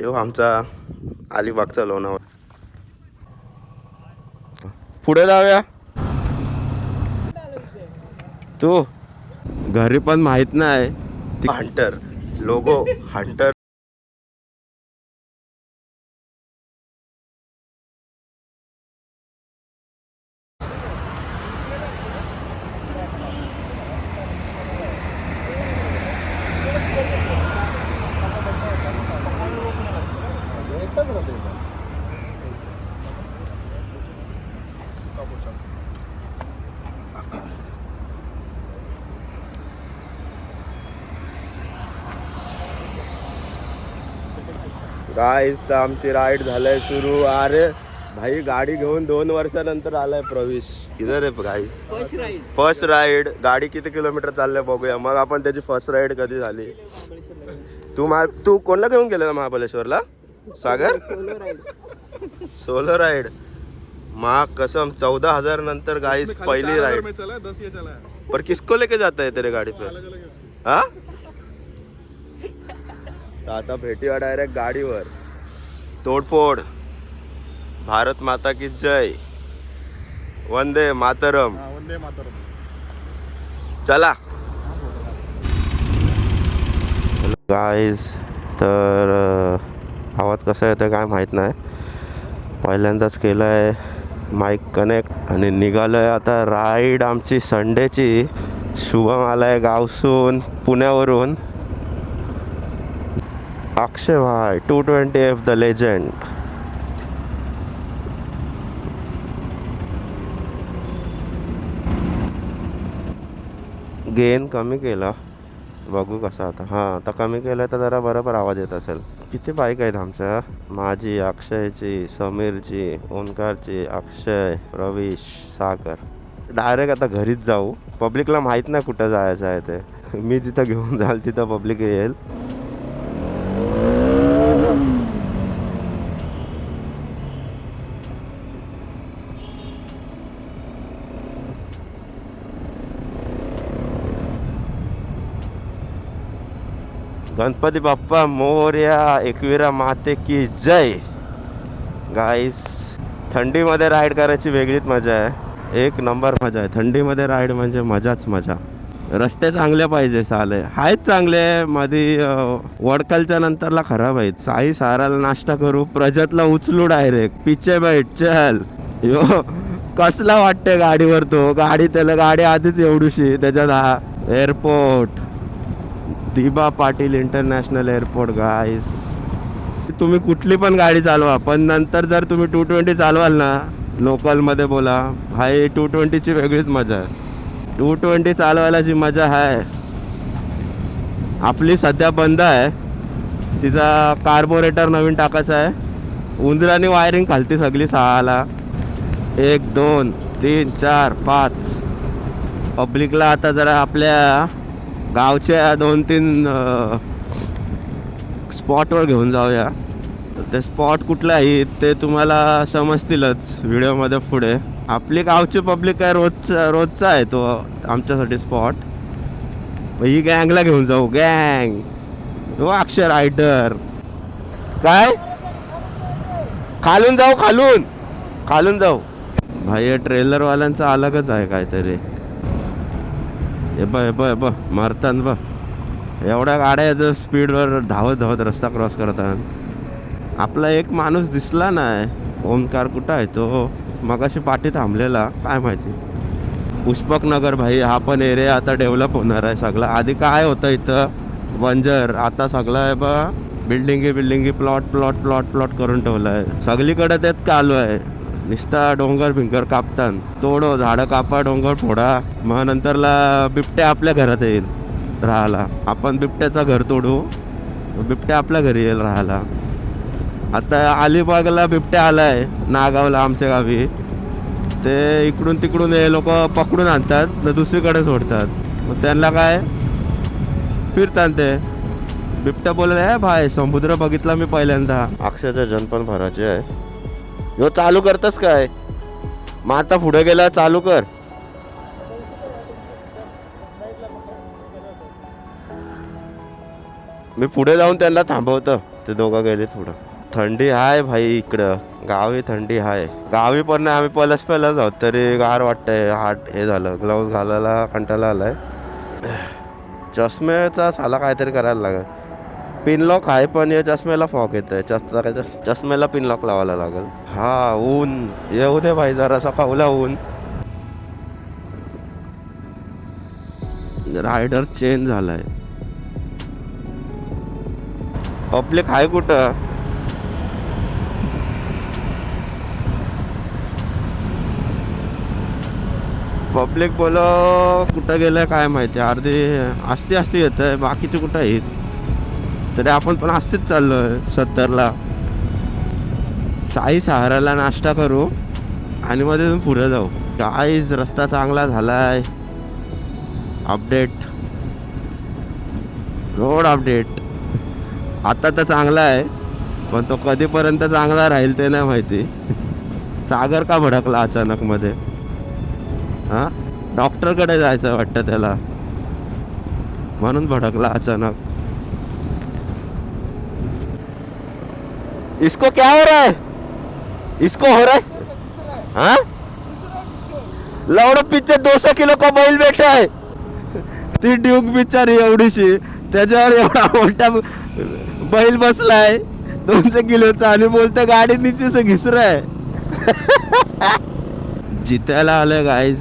यो आमचा अलिबागचा लोणावळा. पुढे जाऊया. तू घरी पण माहित नाही. Hunter logo Hunter. गाईस तर आमची राईड झालंय सुरू. अरे भाई गाडी घेऊन 2 वर्षानंतर आलाय प्रवेश. किधर आहे गाईस? First ride. गाडी किती किलोमीटर चाललंय बघूया मग आपण त्याची फर्स्ट राईड कधी झाली. तू कोणला घेऊन गेलेला महाबळेश्वरला? सागर सोलो राईड. माँ कसम 14,000 नंतर गाईस पहिली राईड. पर किसको लेके जाता है तेरे गाडी पे? हा आता भेटूया डायरेक्ट गाडीवर. तोडफोड. भारत माता की जय. वंदे मातरम. चला गाईज. तर आवाज कसा येतो काय माहीत नाही. पहिल्यांदाच केलं आहे माईक कनेक्ट आणि निघालोय आता राईड आमची संडेची. शुभम आलाय गावसून पुण्यावरून. अक्षय भाई 220F द लेजंड. गेन कमी केला बघू कसा आता. हां आता कमी केलं तर जरा बरोबर आवाज येत असेल. किती बाईक आहेत आमच्या? माझी, अक्षयची, समीरची, ओंकारची, अक्षय, प्रवेश, सागर. डायरेक्ट आता घरीच जाऊ. पब्लिकला माहीत नाही कुठं जायचं आहे ते. मी जिथं घेऊन जाल तिथं पब्लिक येईल. गणपती बाप्पा मोरया. एकविरा माते की जय. गाईस थंडीमध्ये राईड करायची वेगळीच मजा आहे. एक नंबर मजा आहे. थंडीमध्ये राईड म्हणजे मजाच मजा. रस्ते चांगले पाहिजे. साले आहेत चांगले. मध्ये वडकलच्या नंतरला खराब आहेत. साई साराला नाश्ता करू. प्रजतला उचलू डायरेक्ट. पिचे बैठ चल. यो कसला वाटते गाडीवर तो. गाडी त्याला गाडी आधीच एवढीशी. त्याच्यात हा एअरपोर्ट दिबा पाटील इंटरनॅशनल एअरपोर्ट. गाईस तुम्ही कुठली पण गाडी चालवा पण नंतर जर तुम्ही 220 चालवाल ना लोकलमध्ये बोला भाई 220ची वेगळीच मजा आहे. 220 चालवायला जी मजा आहे. आपली सध्या बंद आहे. तिचा कार्बोरेटर नवीन टाकायचा आहे. उंदराने वायरिंग खालती सगळी 6ला. 1 2 3 4 5. पब्लिकला आता जरा आपल्या गावच्या 2-3 स्पॉटवर घेऊन जाऊया. ते स्पॉट कुठले आहेत ते तुम्हाला समजतीलच व्हिडिओमध्ये पुढे. आपली गावची पब्लिक काय रोजचा आहे तो आमच्यासाठी स्पॉट. ही गँगला घेऊन जाऊ. गँग तो अक्षर रायडर. काय खालून जाऊ. खालून जाऊ भाई. ट्रेलरवाल्यांचा अलगच आहे काहीतरी. हे बघ मारतात बघ. एवढ्या गाड्या स्पीडवर धावत रस्ता क्रॉस करतात. आपला एक माणूस दिसला नाही. ओंकार कुठं आहे तो? मगाशी पाठी थांबलेला काय माहिती. पुष्पक नगर भाई हा पण एरिया आता डेव्हलप होणार आहे सगळा. आधी काय होतं इथं बंजर. आता सगळं आहे बा बिल्डिंगी प्लॉट करून ठेवलं आहे. सगळीकडे तेच चालू आहे. नुसता डोंगर भिंगर कापतात. तोडो झाडं कापा डोंगर फोडा. मग नंतरला बिबट्या आपल्या घरात येईल राहायला. आपण बिबट्याचं घर तोडू. बिबट्या आपल्या घरी येईल राहायला. आता अलिबागला बिबट्या आलाय नागावला आमच्या गावी. ते इकडून तिकडून हे लोक पकडून आणतात तर दुसरीकडे सोडतात. मग त्यांना काय फिरतात ते. बिबट्या बोलले आहे भाई समुद्र बघितला मी पहिल्यांदा. अक्षयचं जन पण भरायचे आहे. यो चालू करतस काय? मग आता पुढे गेला चालू कर. मी पुढे जाऊन त्यांना थांबवतो, ते दोघं गेले थोडं. थंडी आहे भाई इकडं, गावी थंडी आहे. गावी पण नाही, आम्ही पलस आहोत तरी गार वाटतंय. हात हे झालं, ग्लव्ज घालायला कंटाळा आलाय. चष्म्याचा साला काहीतरी करायला लागेल. पिनलॉक आहे पण या चष्म्याला फॉग येत आहे. चष्म्याला पिनलॉक लावायला लागेल. हा ऊन येऊ दे भाई, जरासा कावला ऊन. रायडर चेंज झालाय. पब्लिक आहे कुठं? पब्लिक बोल कुठं गेलंय काय माहिती. अर्धी असती येत आहे, बाकीचे कुठं आहेत. तरी आपण पण असतेच चाललोय 70ला. साई सहाराला नाश्ता करू आणि मध्ये पुढे जाऊ. काहीच रस्ता चांगला झालाय. Update, road update. आता तर चांगला आहे पण तो कधीपर्यंत चांगला राहील ते नाही माहिती. सागर का भडकला अचानक मध्ये? हां, डॉक्टरकडे जायचं वाटतं त्याला, म्हणून भडकला अचानक. इसको क्या हो रहा है? इसको हो रहा है हाँ? लवड पिक्चर 200 किलो का बैल बैठा है. ती ड्यूक पिक्चर एवढीशी, त्याच्यावर एवढा मोठा बैल बसलाय 200 किलोचा आणि बोलते गाडी नीचे से घिस रहा है. जित्याला आलं गाईज.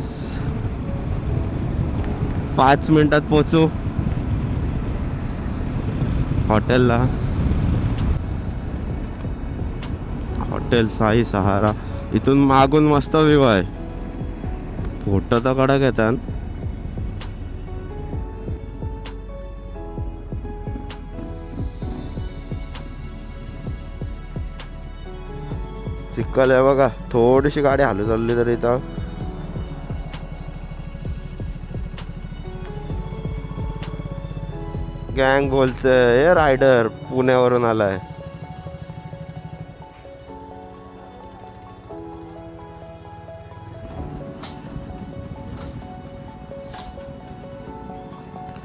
5 मिनिटात पोचू हॉटेलला. हॉटेल साई सहारा. इथून मागून मस्त व्ह्यू आहे. फोटो तर कडक येतात. चिखल आहे बघा. थोडीशी गाडी हालू चालली तरी इथं गँग बोलतंय. रायडर पुण्यावरून आलाय.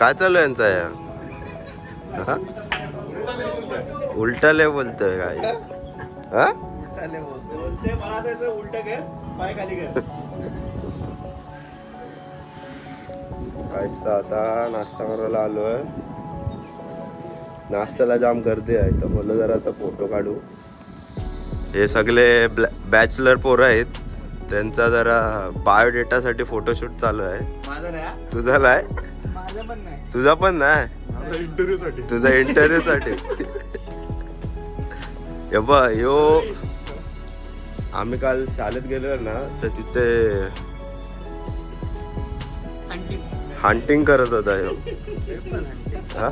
काय चालू आहे यांचा या? उलटले बोलतोय काय? हा, आता नाश्ता करायला आलोय. नाश्त्याला जाम गर्दी आहे तर बोललं जरा आता फोटो काढू. हे सगळे बॅचलर पोरं आहेत, त्यांचा जरा बायोडेटासाठी फोटोशूट चालू आहे. तुझा नाही? तुझा पण नाही? तुझा इंटरव्ह्यू साठी. यो आम्ही काल शाळेत गेलो ना तर तिथे हंटिंग करत होता ह्यो. हा,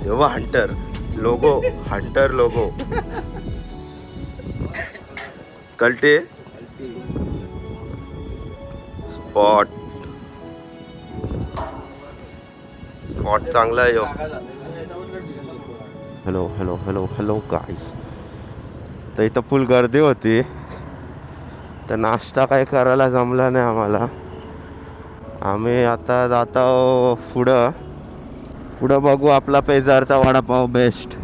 यो हंटर लोगो, हंटर लोगो. कल्टे स्पॉट चांगला आहे. Hello hello hello hello guys. तर इथं फुल गर्दी होती तर नाश्ता काही करायला जमला नाही आम्हाला. आम्ही आता जातो पुढं बघू. आपला पेजारचा वडापाव बेस्ट.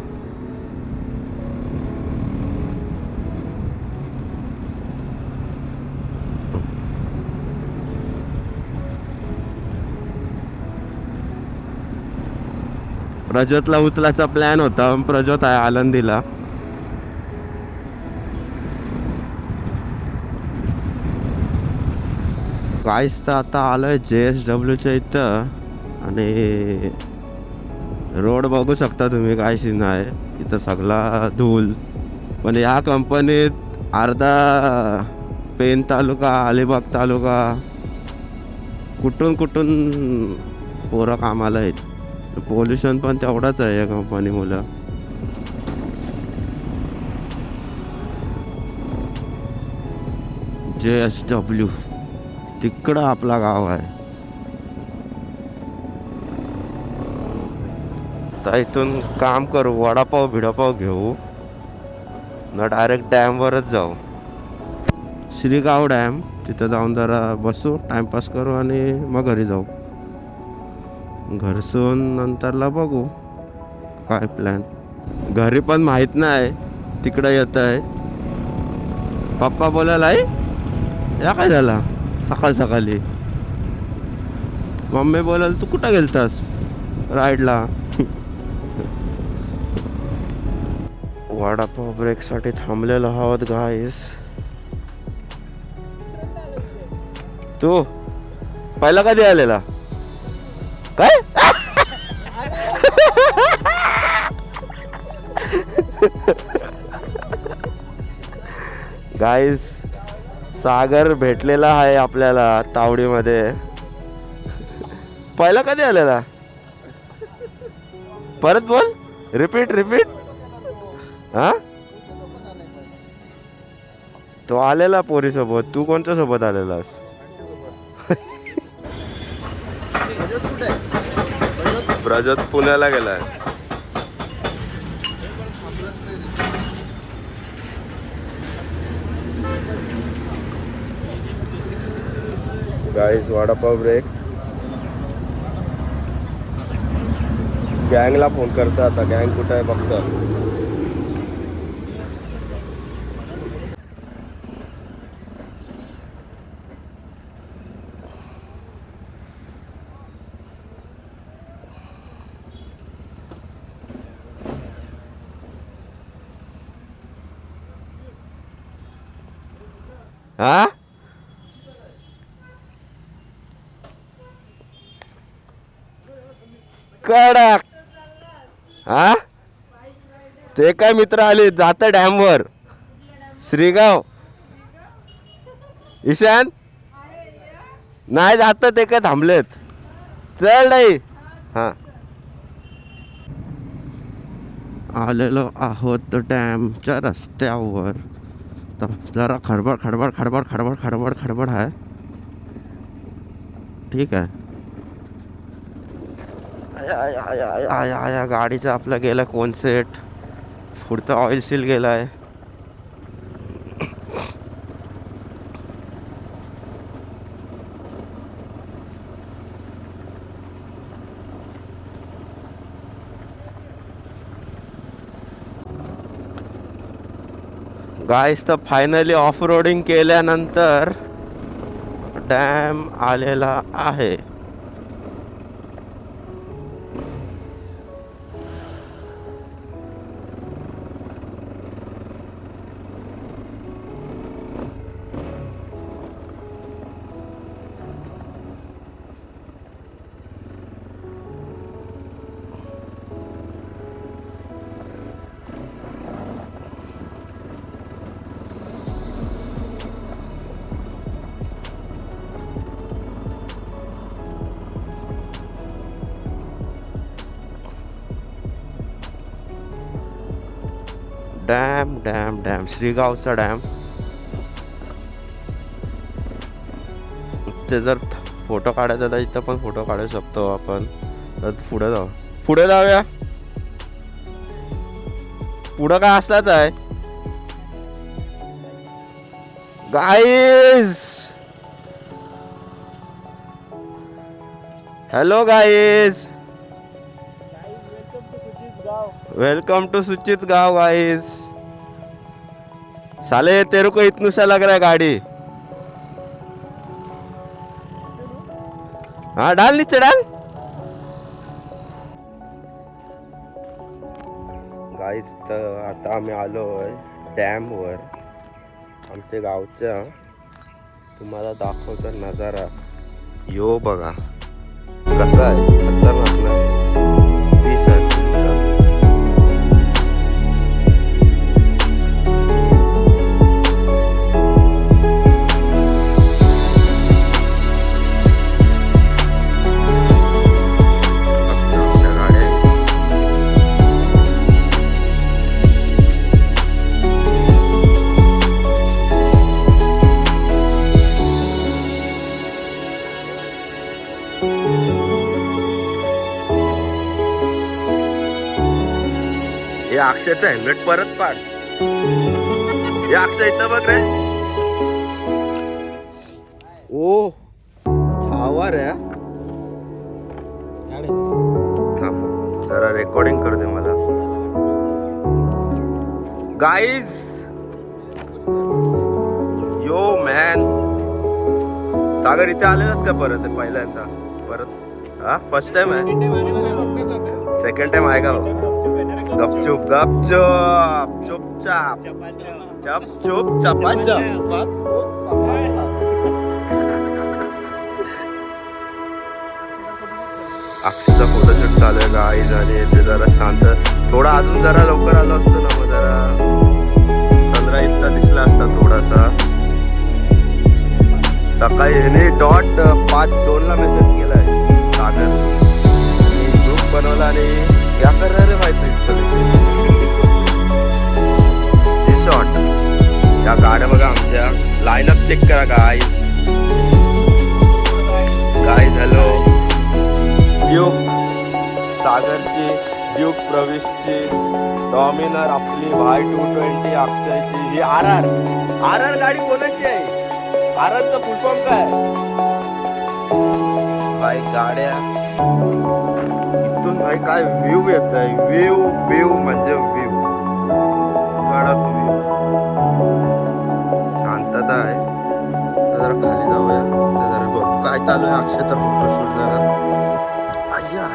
प्रज्योतला उचलायचा प्लॅन होता. प्रज्योत आहे आळंदीला. काहीच तर आता आलोय JSWच्या इथं आणि रोड बघू शकता तुम्ही. काय सीन आहे इथं, सगळा धूल. पण या कंपनीत अर्धा पेन तालुका, अलिबाग तालुका, कुठून पोरं कामाला आहेत. पोल्युशन पण तेवढाच आहे या कंपनीमुळं. JSW तिकडं आपला गाव आहे. तर इथून काम करू, वडापाव भिडापाव घेऊ ना, डायरेक्ट डॅमवरच जाऊ. श्रीगाव डॅम, तिथं जाऊन जरा बसू, टाइमपास करू आणि मग घरी जाऊ. घरसून नंतरला बघू काय प्लॅन. घरी पण माहित नाही तिकडं येत आहे. पप्पा बोलायला आहे या काय झाला सकाळ सकाळी. मम्मी बोलाल तू कुठं गेलतास राईडला. वडापाव ब्रेकसाठी थांबलेलो आहोत गाईस. तू पहिला कधी आलेला काय. गाईस सागर भेटलेला आहे आपल्याला तावडीमध्ये. पहिला कधी आलेला परत बोल. Repeat repeat. हा तो आलेला पोरी सोबत. तू कोणत्या सोबत आलेलास. प्रजत पुण्याला गेलाय. गाईस वडापाव ब्रेक. गँगला फोन करता आता. गँग कुठं आहे बघता. हा कडक. हा ते काय मित्र आले जात डॅमवर. श्रीगाव ईशान नाही जात ते काय थांबलेत. चल नाही. हा आलेलो आहोत डॅमच्या रस्त्यावर. तर जरा खडबड खडबड खडबड खडबड खडबड खडबड आहे. ठीक आहे. आया गाडीचं आपलं गेलं कोण सेट. पुढचं ऑइल सील गेलाय. गाईस तर फायनली ऑफ रोडिंग केल्यानंतर डॅम आलेला आहे. डॅम डॅम डॅम श्रीगावचा डॅम. ते जर फोटो काढायचा तर इथं पण फोटो काढू शकतो आपण. तर पुढे जाऊ. पुढे जाऊया. पुढं काय असलाच आहे guys. Hello guys. Welcome to Suchit गांव गाइस. साले तेरे को इतना सा लग रहा है गाड़ी. हाँ डाल नीचे डाल. गाइस तर आता आम्ही आलो आहे डॅमवर. आमच्या गावचा तुम्हाला दाखवतो नजारा. यो बघा कसा आहे. खतरनाक ना. पीस आहे. अक्षयचं हेल्मेट परत पाड. या अक्षय इथं बघ रे. ओ छावा रे. थांब जरा रेकॉर्डिंग करू दे मला. गाईज यो मॅन, सागर इथे आलेलास का परत? पहिल्यांदा परत? हा फर्स्ट टाइम आहे? सेकंड टाइम आहे का? गपचूप गपचूप चुपचाप चपचूप चपाचप. अक्षयचा फोटोशूट चालू आहे गाईज आणि ते जरा शांत. थोडा अजून जरा लवकर आलो असतो ना, मग जरा सनराईजचा दिसला असता थोडासा. सकाळी ह्याने डॉट 5:02 मेसेज केलाय सागर. ग्रुप बनवला आणि क्या कर रहे रे भाई जी शॉट. या गाड्या बघा आमच्या. लाईनअप चेक करा गाईज. Guys hello. ड्यूक सागरची, ड्यूक प्रवेशची, डॉमिनर आपली भाई 220 अक्षयची. ही आर गाडी कोणाची आहे? आरचा फुल फॉर्म काय? भाई गाड्या इथून भाई काय व्ह्यू येत आहे. व्ह्यू म्हणजे व्ह्यू, कडक व्ह्यू, शांतता आहे. जरा खाली जाऊया, जरा बघू काय चालू आहे. अक्षयचा फोटोशूट जरा. आया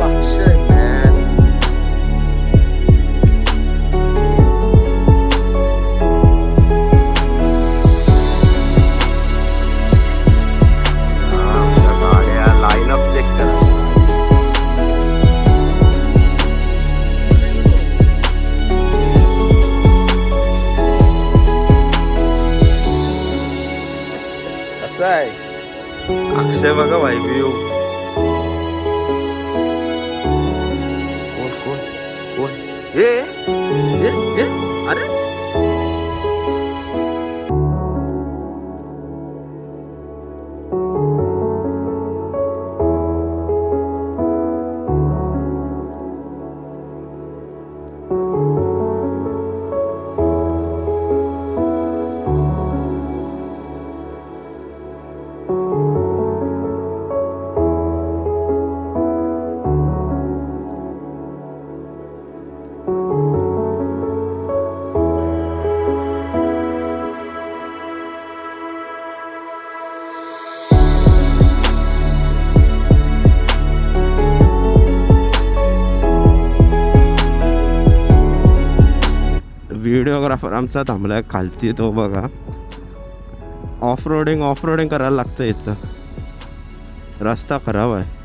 अक्षय मॅन. गाड्या लाईनअप चेक करा. अक्षय बघा भाई व्ह्यू. कोण कोण कोण? ए अरे व्हिडिओग्राफर आमचा थांबलाय खालती. तो बघा ऑफ रोडिंग करायला लागतं. इथं रस्ता खराब आहे.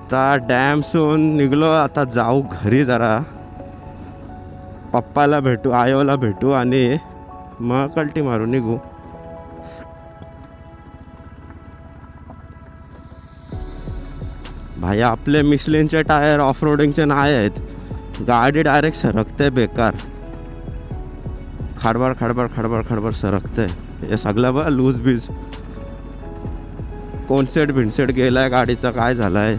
आता डॅमसून निघलो. आता जाऊ घरी, जरा पप्पाला भेटू, आयोला भेटू आणि मग कल्टी मारू निघू. भाई आपले मिशलिनचे टायर ऑफ रोडिंगचे नाही आहेत. गाडी डायरेक्ट सरकते बेकार. खडबड सरकते. हे सगळं बघ लूज बीज. कोणसेट भिनसेट गेलाय गाडीचा, काय झालाय.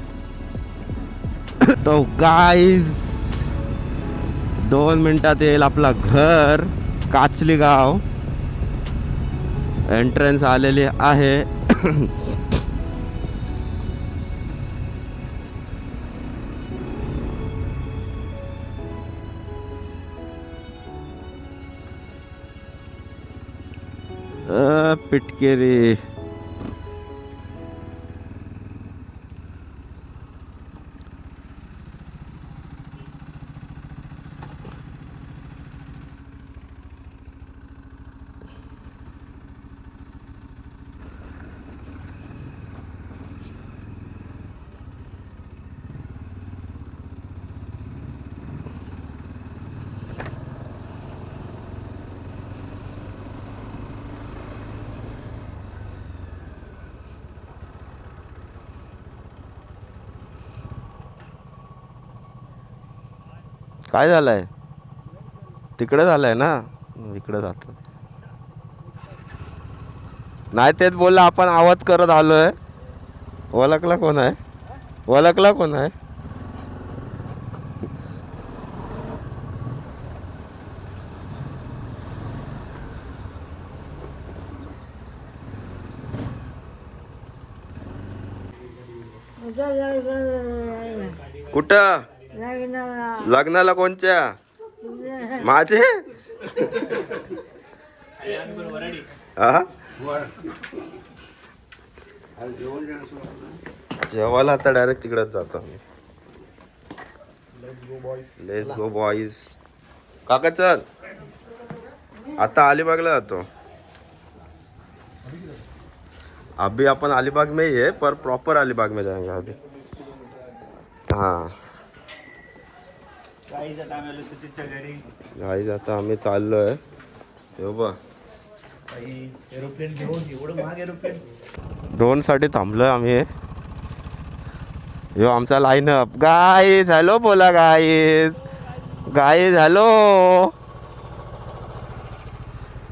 तो गाईज 2 मिनिटात येईल आपला घर. काचली गाव एंट्रन्स आलेली आहे. पिटकेरी. काय झालंय तिकडे झालंय ना इकडे जातो नाही तेच बोलला आपण आवाज करत आलोय ओळखला कोण आहे ओळखला कोण आहे कुठं लग्नाला कोणच्या माझे हा जेवायला आता डायरेक्ट तिकडेच जातो आम्ही लेट्स गो बॉईज काका चल आता अलिबागला जातो अभी अपन अलीबाग में ही है पर प्रॉपर अलीबाग में जाएंगे अभी हाँ गाईज आता आम्ही चाललोय हो बा एरोप्लेन घेऊन एवढं महाग एरोप्लेन ड्रोन साठी थांबलोय आम्ही यो आमचा लाईनअप गाईज हॅलो बोला गाईज गाईज हॅलो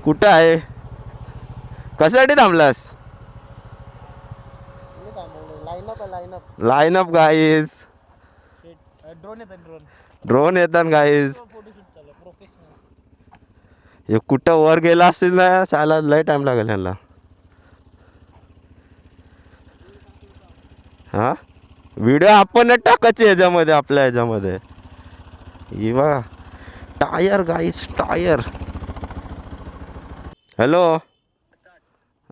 कुठं आहे कशासाठी थांबलास लाईनअप गाईज ड्रोन येतात गाईज हे कुठं वर गेला असेल ना शाला लय टाइम लागेल ह्याला हा व्हिडिओ आपण टाकायचे ह्याच्यामध्ये आपल्या ह्याच्यामध्ये ही बघा टायर गाईज टायर हॅलो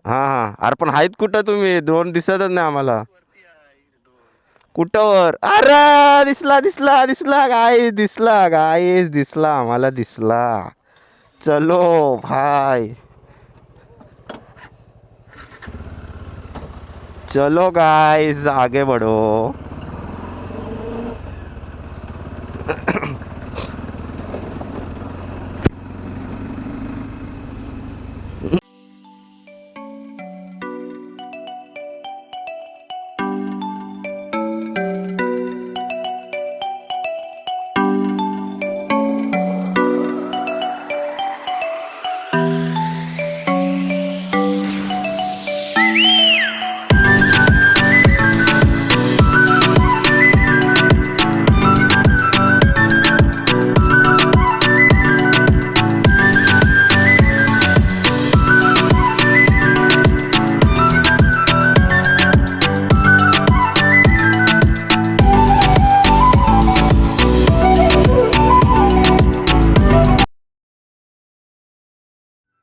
हां हां अरे पण आहेत कुठं तुम्ही ड्रोन दिसतच नाही आम्हाला कुठं वर अरे दिसला दिसला दिसला गाईस दिसला आम्हाला दिसला चलो भाई चलो गाइस आगे बढ़ो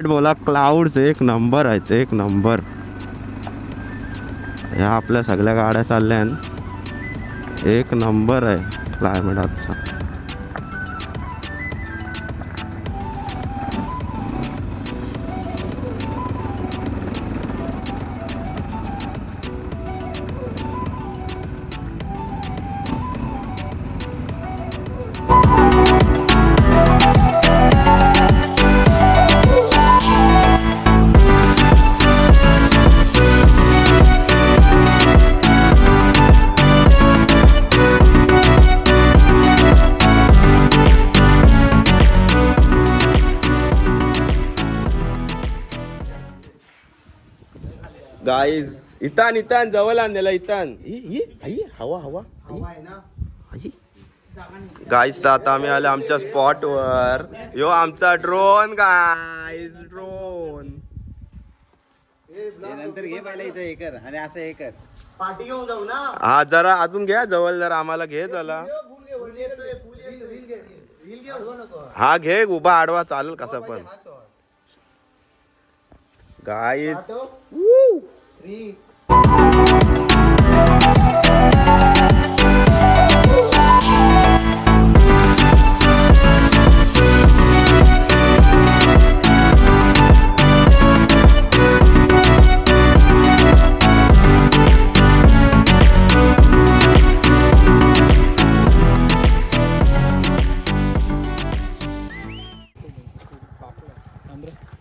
बोला क्लाउड्स एक नंबर आहेत एक नंबर ह्या आपल्या सगळ्या गाड्या चालल्या एक नंबर आहे क्लायमेट आजचा गाईज इतान जवळ आणलेला इतान आई हवा हवा गाईज तर आता आम्ही आले आमच्या स्पॉट वर यो आमचा ड्रोन गाईज ड्रोन नंतर घे पहिला इथं हे कर आणि असं हे कर पार्टी घेऊन जाऊ ना हा जरा अजून घ्या जवळ जरा आम्हाला घे चला हा घे उभा आडवा चालेल कसा पण गाईज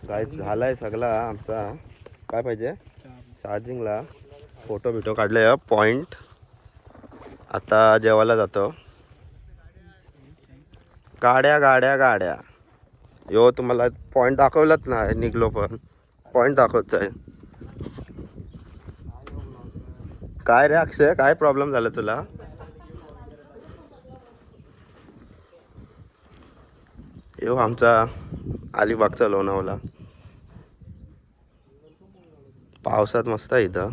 गाईज झालाय सगळा आमचा काय पाहिजे चार्जिंगला फोटो बिटो काढले पॉइंट आता जेवायला जातो गाड्या गाड्या गाड्या. यो तुम्हाला पॉइंट दाखवलाच ना, निघलो पण पॉइंट दाखवत आहे. काय रे अक्षय, काय प्रॉब्लेम झाला तुला? यो आमचा अलिबागचा लोणावळा. पावसात मस्त आहे इथं.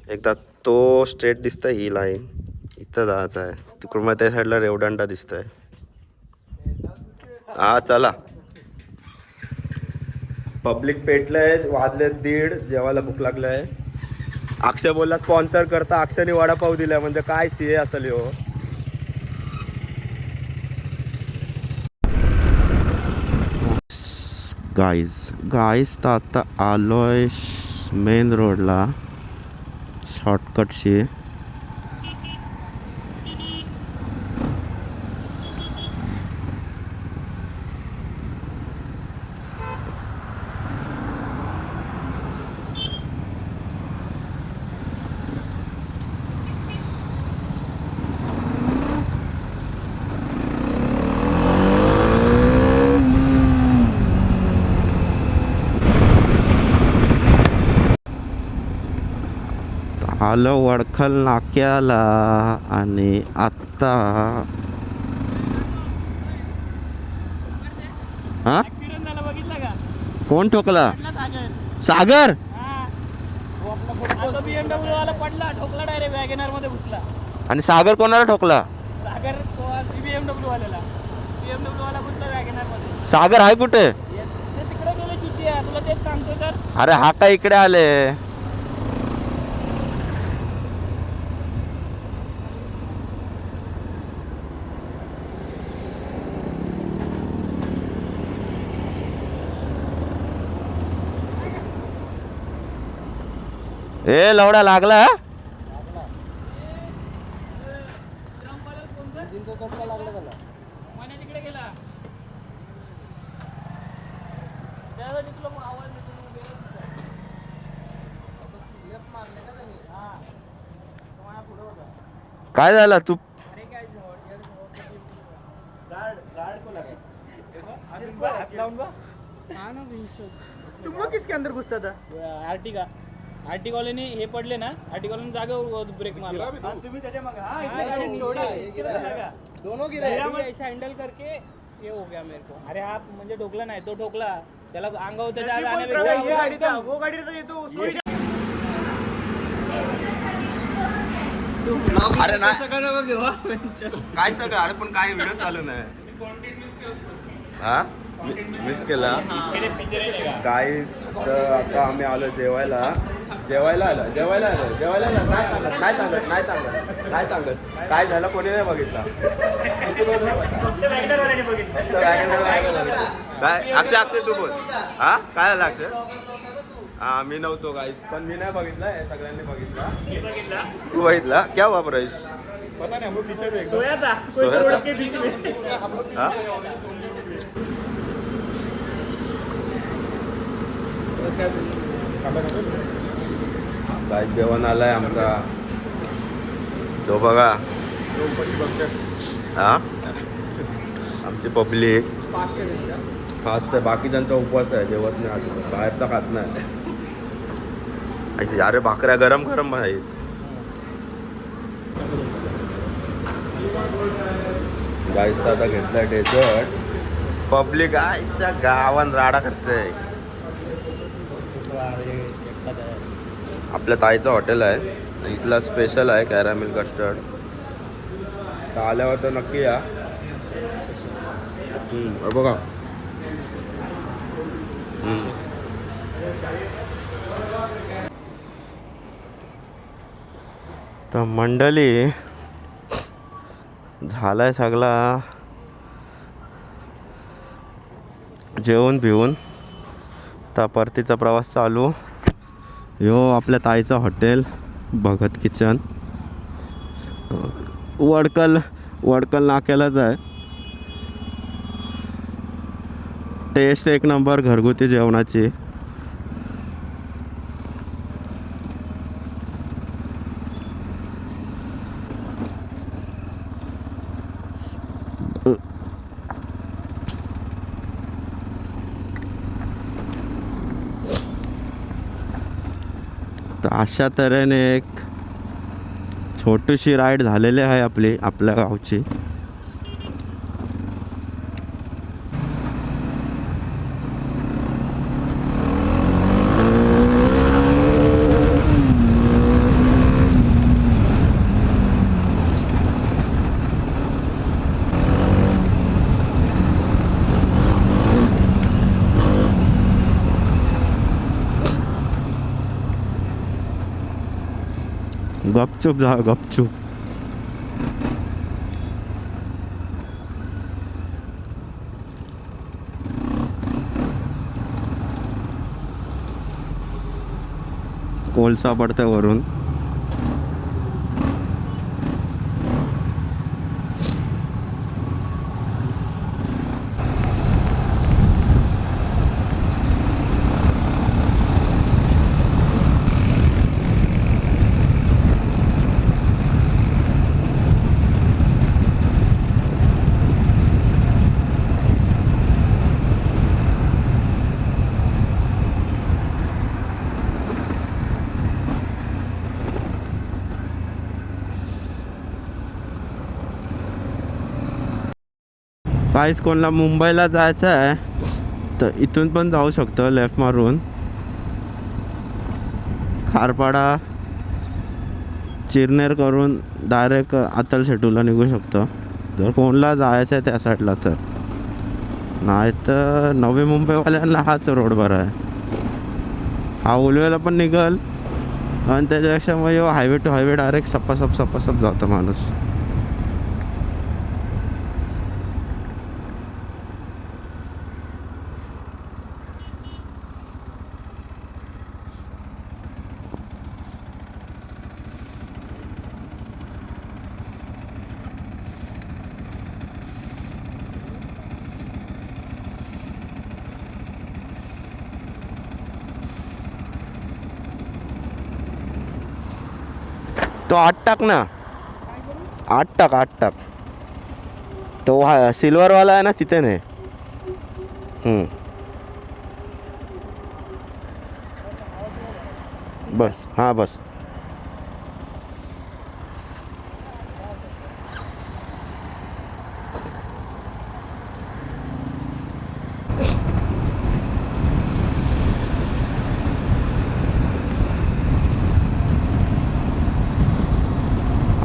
एकदा तो स्ट्रेट दिसतंय, ही लाईन इथं जायचं आहे. तिकडून मग त्या साईडला रेवदंडा दिसतोय. हा चला. पब्लिक पेटलंय, वाजले 1:30, जेवायला भूक लागलंय. अक्षय बोलला स्पॉन्सर करता, अक्षयने वडापाव दिलाय, म्हणजे काय सीए असेल हो. गाईस तर आता आलोय मेन रोडला शॉर्टकटशी. आलो वडखल नाक्याला आणि आत्ता हा कोण ठोकला? सागर. आणि सागर कोणाला ठोकला? सागर आहे कुठे? अरे हा काय इकडे आले? ए लवडा लागला. काय झालं तू? तुम लोग किसके अंदर घुसता था? आरटी कॉलनी हे पडले ना, आरटी कॉलनी जागेवर ब्रेक मारला. तुम्ही त्याच्या मागे. हां इसने गाड़ी छोड़ा, इसके लगा. दोनों गिरे. ऐसा हँडल करके ये हो गया मेरे को. अरे हा म्हणजे ठोकला नाही, तो ठोकला त्याला अंगावर त्याच्या जाण्यापेक्षा वो गाड़ी तो ये तो सोई. अरे नाही काय सगळं. अरे पण काय व्हिडिओ चालू नाही. हा मिस केला गाईस. तर आता आम्ही आलो जेवायला नाही सांगत काय झालं, कोणी नाही बघितला. काय अक्षय तू बोल. हा काय झालं अक्षय? हा मी नव्हतो गाईस, पण मी नाही बघितला, हे सगळ्यांनी बघितला. तू बघितला? क्या हुआ प्रवेश? पता नहीं, हम लोग पीछे थे. सोया था. के बीच में. हा काय जेवण आलाय आमचा. तो बघा हा आमची पब्लिक फास्ट आहे. बाकीच्यांचा उपवास आहे, जेवत नाही आज, बाहेरचा खात नाही. अरे भाकऱ्या गरम गरम आहेत. गाईस आता घेतलाय डेझर्ट. पब्लिक आईच्या गावान राडा करते. आपल्या ताईचं हॉटेल आहे, इथला स्पेशल आहे कॅरामेल कस्टर्ड. तर आल्यावर तर नक्की या. बघा तर मंडळी झालाय सगळा जेवण भिवून. तर परतीचा प्रवास चालू. यो आपल्या ताईचं हॉटेल भगत किचन, वडकल नाक्यालाच आहे. टेस्ट एक नंबर घरगुती जेवणाची. तर अशा तऱ्हेने एक छोटीशी राईड झालेली आहे आपली आपल्या गावची. गपचूप जा गपचूप. कोळसा पडतोय वरून. काहीच कोणाला मुंबईला जायचं आहे तर इथून पण जाऊ शकतो लेफ्ट मारून. खारपाडा चिरनेर करून डायरेक्ट अत्तल शेटूला निघू शकतो जर कोणाला जायचं आहे त्या साईडला. तर नाही तर नवी मुंबईवाल्यांना हाच रोड बरा आहे. हा उलवेला पण निघल आणि त्याच्यापेक्षा मग हायवे टू हायवे डायरेक्ट सपासप जातं माणूस. तो 8 टाक ना. 8 टाक. तो हा सिल्वरवाला आहे ना तिथे नाही. बस हां बस.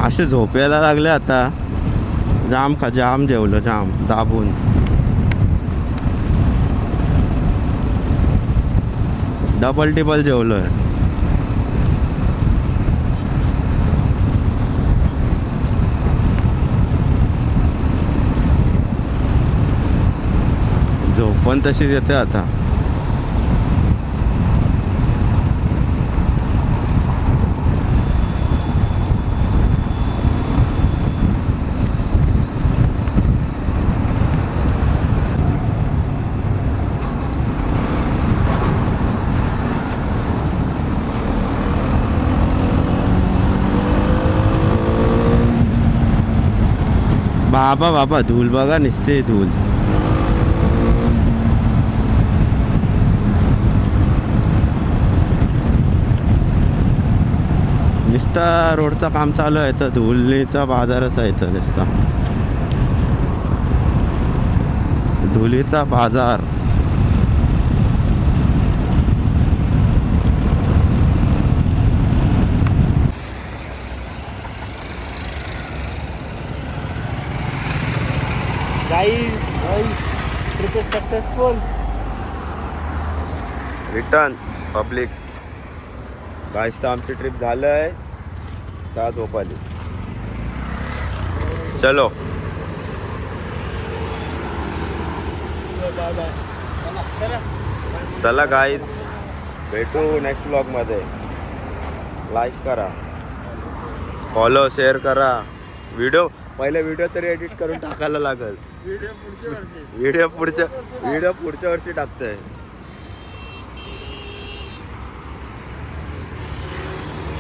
असे झोपायला लागले आता. जाम जेवलं जाम दाबून. डबल टिबल जेवलोय. झोप पण तशीच येते आता. बाबा धूल बघा निसते धूल. नुसता रोडचा काम चालू आहे तर धुलीचा बाजारच आहे तर नुसता धुलीचा बाजार. Guys, trip is successful. Return public. Guys तर आमची ट्रिप झालं आहे. त्या झोपाली. चलो चला गाईज भेटू नेक्स्ट ब्लॉगमध्ये. लाईक करा, फॉलो, शेअर करा. पहिले व्हिडिओ तरी एडिट करून टाकायला लागेल. व्हिडिओ पुढच्या वर्षी टाकतोय.